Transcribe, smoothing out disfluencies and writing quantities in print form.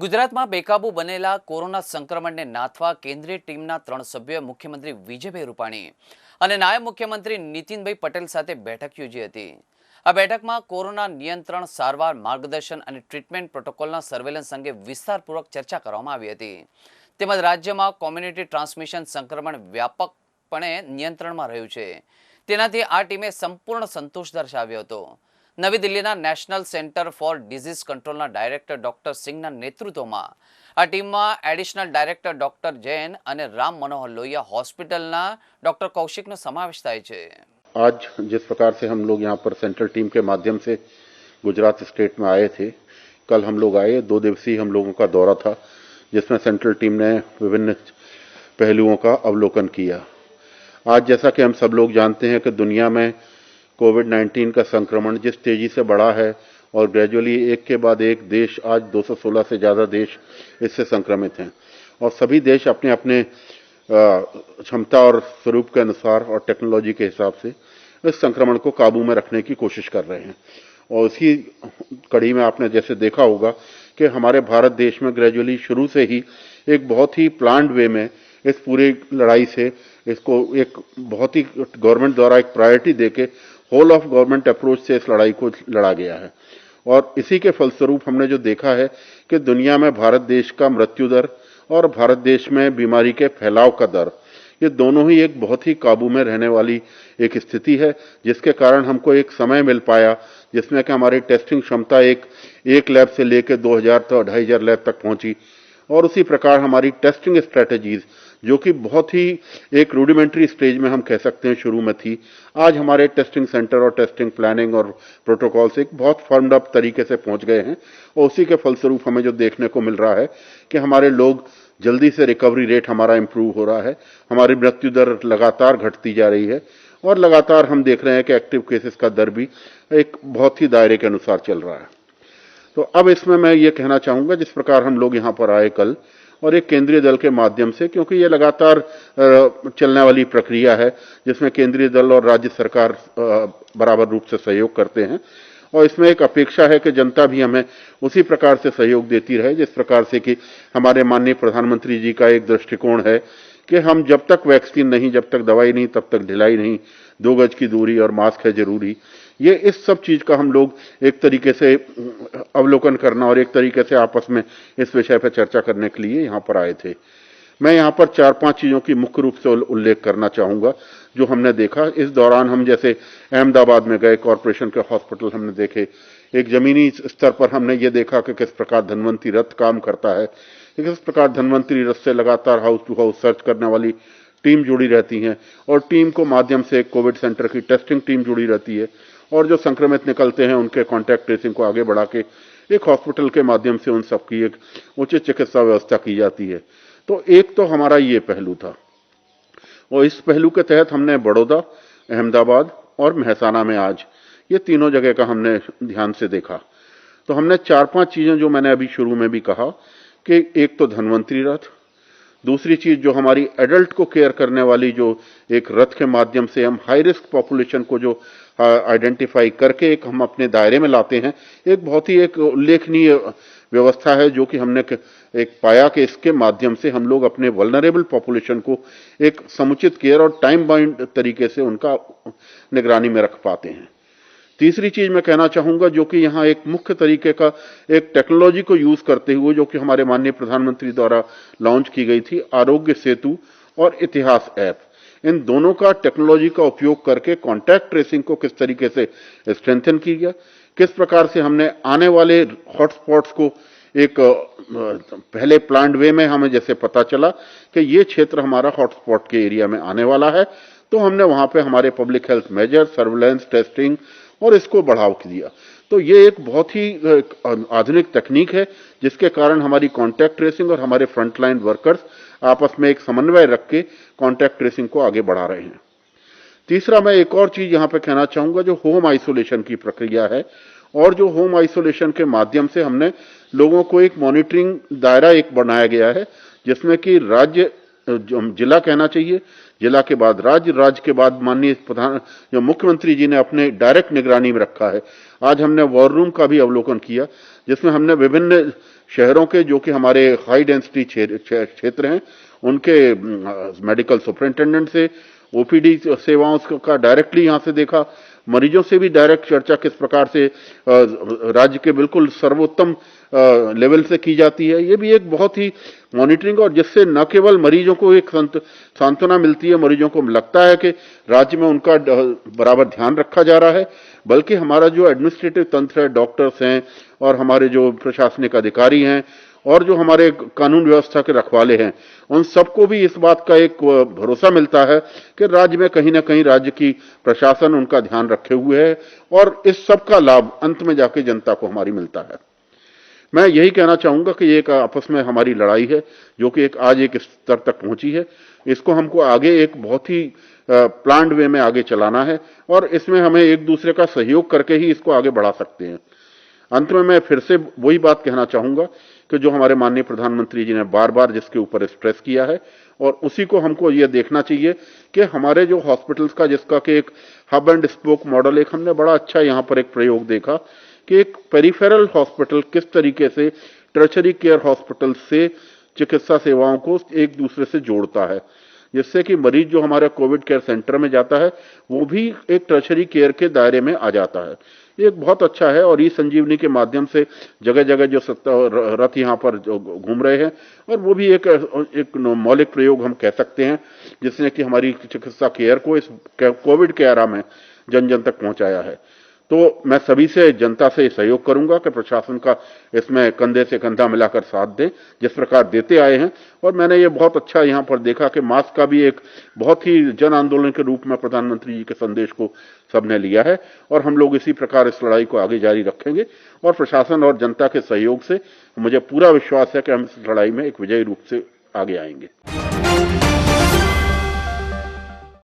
ગુજરાતમાં બેકાબુ બનેલા કોરોના સંક્રમણને નાથવા કેન્દ્રીય ટીમના 3 સભ્યોએ મુખ્યમંત્રી વિજયભાઈ રૂપાણી અને નાયબ મુખ્યમંત્રી નીતિનભાઈ પટેલ સાથે બેઠક યોજી હતી। આ બેઠકમાં કોરોના નિયંત્રણ, સારવાર, માર્ગદર્શન અને ટ્રીટમેન્ટ પ્રોટોકોલના સર્વેલન્સ અંગે વિસ્તારપૂર્વક ચર્ચા કરવામાં આવી હતી। તેમજ રાજ્યમાં કોમ્યુનિટી ટ્રાન્સમિશન સંક્રમણ વ્યાપકપણે નિયંત્રણમાં રહ્યું છે, તેનાથી આ ટીમે સંપૂર્ણ સંતોષ દર્શાવ્યો હતો। નવી દિલ્હીના નેશનલ સેન્ટર ફોર ડિઝીઝ કંટ્રોલના ડાયરેક્ટર ડોક્ટર સિંઘના નેતૃત્વમાં આ ટીમમાં એડિશનલ ડાયરેક્ટર ડોક્ટર જૈન અને રામ मनोहर लोहिया હોસ્પિટલના ડોક્ટર કૌશિકનો સમાવેશ થાય છે। आज जिस प्रकार से हम लोग यहाँ पर सेंट्रल टीम के माध्यम से गुजरात स्टेट में आए थे, कल हम लोग आए, 2 दिवसीय हम लोगों का दौरा था जिसमें सेंट्रल टीम ने विभिन्न पहलुओं का अवलोकन किया। आज जैसा कि हम सब लोग जानते हैं कि दुनिया में कोविड-19 का संक्रमण जिस तेजी से बढ़ा है और ग्रेजुअली एक के बाद एक देश, आज 216 से ज़्यादा देश इससे संक्रमित हैं और सभी देश अपने अपने क्षमता और स्वरूप के अनुसार और टेक्नोलॉजी के हिसाब से इस संक्रमण को काबू में रखने की कोशिश कर रहे हैं। और इसी कड़ी में आपने जैसे देखा होगा कि हमारे भारत देश में ग्रेजुअली शुरू से ही एक बहुत ही प्लान्ड वे में इस पूरी लड़ाई से इसको एक बहुत ही गवर्नमेंट द्वारा एक प्रायोरिटी देके होल ऑफ गवर्नमेंट अप्रोच से इस लड़ाई को लड़ा गया है। और इसी के फलस्वरूप हमने जो देखा है कि दुनिया में भारत देश का मृत्यु दर और भारत देश में बीमारी के फैलाव का दर, ये दोनों ही एक बहुत ही काबू में रहने वाली एक स्थिति है, जिसके कारण हमको एक समय मिल पाया जिसमें कि हमारी टेस्टिंग क्षमता एक लैब से लेकर 2000 तो 2500 लैब तक पहुंची। और उसी प्रकार हमारी टेस्टिंग स्ट्रेटजीज जो कि बहुत ही एक रूडिमेंट्री स्टेज में हम कह सकते हैं शुरू में थी, आज हमारे टेस्टिंग सेंटर और टेस्टिंग प्लानिंग और प्रोटोकॉल से एक बहुत फर्म्ड अप तरीके से पहुंच गए हैं। और उसी के फलस्वरूप हमें जो देखने को मिल रहा है कि हमारे लोग जल्दी से रिकवरी रेट हमारा इंप्रूव हो रहा है, हमारी मृत्यु दर लगातार घटती जा रही है और लगातार हम देख रहे हैं कि एक्टिव केसेस का दर भी एक बहुत ही दायरे के अनुसार चल रहा है। तो अब इसमें मैं ये कहना चाहूंगा, जिस प्रकार हम लोग यहाँ पर आए कल और एक केंद्रीय दल के माध्यम से, क्योंकि ये लगातार चलने वाली प्रक्रिया है जिसमें केंद्रीय दल और राज्य सरकार बराबर रूप से सहयोग करते हैं और इसमें एक अपेक्षा है कि जनता भी हमें उसी प्रकार से सहयोग देती रहे जिस प्रकार से कि हमारे माननीय प्रधानमंत्री जी का एक दृष्टिकोण है कि हम जब तक वैक्सीन नहीं, जब तक दवाई नहीं, तब तक ढिलाई नहीं, 2 गज की दूरी और मास्क है जरूरी। ये इस सब चीज का हम लोग एक तरीके से अवलोकन करना और एक तरीके से आपस में इस विषय पर चर्चा करने के लिए यहाँ पर आए थे। मैं यहाँ पर 4-5 चीजों की मुख्य रूप से उल्लेख करना चाहूंगा जो हमने देखा इस दौरान। हम जैसे अहमदाबाद में गए, कॉरपोरेशन के हॉस्पिटल हमने देखे, एक जमीनी स्तर पर हमने ये देखा कि किस प्रकार धन्वंतरी रथ काम करता है, किस प्रकार धन्वंतरी रथ से लगातार हाउस टू हाउस सर्च करने वाली टीम जुड़ी रहती है और टीम को माध्यम से कोविड सेंटर की टेस्टिंग टीम जुड़ी रहती है और जो संक्रमित निकलते हैं उनके कॉन्टैक्ट ट्रेसिंग को आगे बढ़ा के एक हॉस्पिटल के माध्यम से उन सबकी एक उचित चिकित्सा व्यवस्था की जाती है। तो एक तो हमारा ये पहलू था और इस पहलू के तहत हमने बड़ौदा, अहमदाबाद और मेहसाना में आज ये तीनों जगह का हमने ध्यान से देखा। तो हमने 4-5 चीजें जो मैंने अभी शुरू में भी कहा कि एक तो धन्वंतरी रथ, दूसरी चीज जो हमारी एडल्ट को केयर करने वाली जो एक रथ के माध्यम से हम हाई रिस्क पॉपुलेशन को जो आइडेंटिफाई करके एक हम अपने दायरे में लाते हैं, एक बहुत ही एक उल्लेखनीय व्यवस्था है जो कि हमने एक पाया कि इसके माध्यम से हम लोग अपने वल्नरेबल पॉपुलेशन को एक समुचित केयर और टाइम बाउंड तरीके से उनका निगरानी में रख पाते हैं। तीसरी चीज मैं कहना चाहूंगा जो कि यहाँ एक मुख्य तरीके का एक टेक्नोलॉजी को यूज करते हुए जो कि हमारे माननीय प्रधानमंत्री द्वारा लॉन्च की गई थी, आरोग्य सेतु और इतिहास ऐप, इन दोनों का टेक्नोलॉजी का उपयोग करके कॉन्टैक्ट ट्रेसिंग को किस तरीके से स्ट्रेंथन की गया, किस प्रकार से हमने आने वाले हॉटस्पॉट्स को एक पहले प्लान्ड वे में हमें जैसे पता चला कि ये क्षेत्र हमारा हॉटस्पॉट के एरिया में आने वाला है, तो हमने वहां पे हमारे public health measure, surveillance, testing और इसको बढ़ावा दिया। तो ये एक बहुत ही आधुनिक तकनीक है जिसके कारण हमारी कॉन्टैक्ट ट्रेसिंग और हमारे फ्रंटलाइन वर्कर्स आपस में एक समन्वय रख के कॉन्टैक्ट ट्रेसिंग को आगे बढ़ा रहे हैं। तीसरा मैं एक और चीज यहाँ पे कहना चाहूंगा जो होम आइसोलेशन की प्रक्रिया है और जो होम आइसोलेशन के माध्यम से हमने लोगों को एक मॉनिटरिंग दायरा एक बनाया गया है जिसमें कि राज्य जिला कहना चाहिए, जिला के बाद राज्य, राज्य के बाद माननीय प्रधान जो मुख्यमंत्री जी ने अपने डायरेक्ट निगरानी में रखा है। आज हमने वॉर रूम का भी अवलोकन किया, जिसमें हमने विभिन्न शहरों के जो कि हमारे हाई डेंसिटी क्षेत्र हैं उनके मेडिकल सुपरिंटेंडेंट से ओपीडी सेवाओं का डायरेक्टली यहां से देखा, मरीजों से भी डायरेक्ट चर्चा किस प्रकार से राज्य के बिल्कुल सर्वोत्तम लेवल से की जाती है। ये भी एक बहुत ही मॉनिटरिंग, और जिससे न केवल मरीजों को एक सांत्वना मिलती है, मरीजों को लगता है कि राज्य में उनका बराबर ध्यान रखा जा रहा है, बल्कि हमारा जो एडमिनिस्ट्रेटिव तंत्र है, डॉक्टर्स हैं और हमारे जो प्रशासनिक अधिकारी हैं और जो हमारे कानून व्यवस्था के रखवाले हैं, उन सबको भी इस बात का एक भरोसा मिलता है कि राज्य में कहीं ना कहीं राज्य की प्रशासन उनका ध्यान रखे हुए है और इस सब का लाभ अंत में जाके जनता को हमारी मिलता है। मैं यही कहना चाहूंगा कि ये एक आपस में हमारी लड़ाई है जो कि आज एक स्तर तक पहुंची है। इसको हमको आगे एक बहुत ही प्लान्ड वे में आगे चलाना है और इसमें हमें एक दूसरे का सहयोग करके ही इसको आगे बढ़ा सकते हैं। अंत में मैं फिर से वही बात कहना चाहूंगा कि जो हमारे माननीय प्रधानमंत्री जी ने बार बार जिसके ऊपर स्ट्रेस किया है, और उसी को हमको ये देखना चाहिए कि हमारे जो हॉस्पिटल्स का जिसका कि एक हब एंड स्पोक मॉडल, एक हमने बड़ा अच्छा यहाँ पर एक प्रयोग देखा कि एक पेरिफेरल हॉस्पिटल किस तरीके से टर्शरी केयर हॉस्पिटल से चिकित्सा सेवाओं को एक दूसरे से जोड़ता है, जिससे कि मरीज जो हमारे कोविड केयर सेंटर में जाता है वो भी एक टर्शरी केयर के दायरे में आ जाता है। ये एक बहुत अच्छा है और ई संजीवनी के माध्यम से जगह जगह जो रथ यहाँ पर घूम रहे हैं, और वो भी एक मौलिक प्रयोग हम कह सकते हैं जिसने कि हमारी चिकित्सा केयर को इस कोविड के एरा में जन जन तक पहुंचाया है। तो मैं सभी से, जनता से सहयोग करूंगा कि प्रशासन का इसमें कंधे से कंधा मिलाकर साथ दें जिस प्रकार देते आए हैं। और मैंने ये बहुत अच्छा यहाँ पर देखा कि मास्क का भी एक बहुत ही जन आंदोलन के रूप में प्रधानमंत्री जी के संदेश को सबने लिया है और हम लोग इसी प्रकार इस लड़ाई को आगे जारी रखेंगे और प्रशासन और जनता के सहयोग से मुझे पूरा विश्वास है कि हम इस लड़ाई में एक विजयी रूप से आगे आएंगे।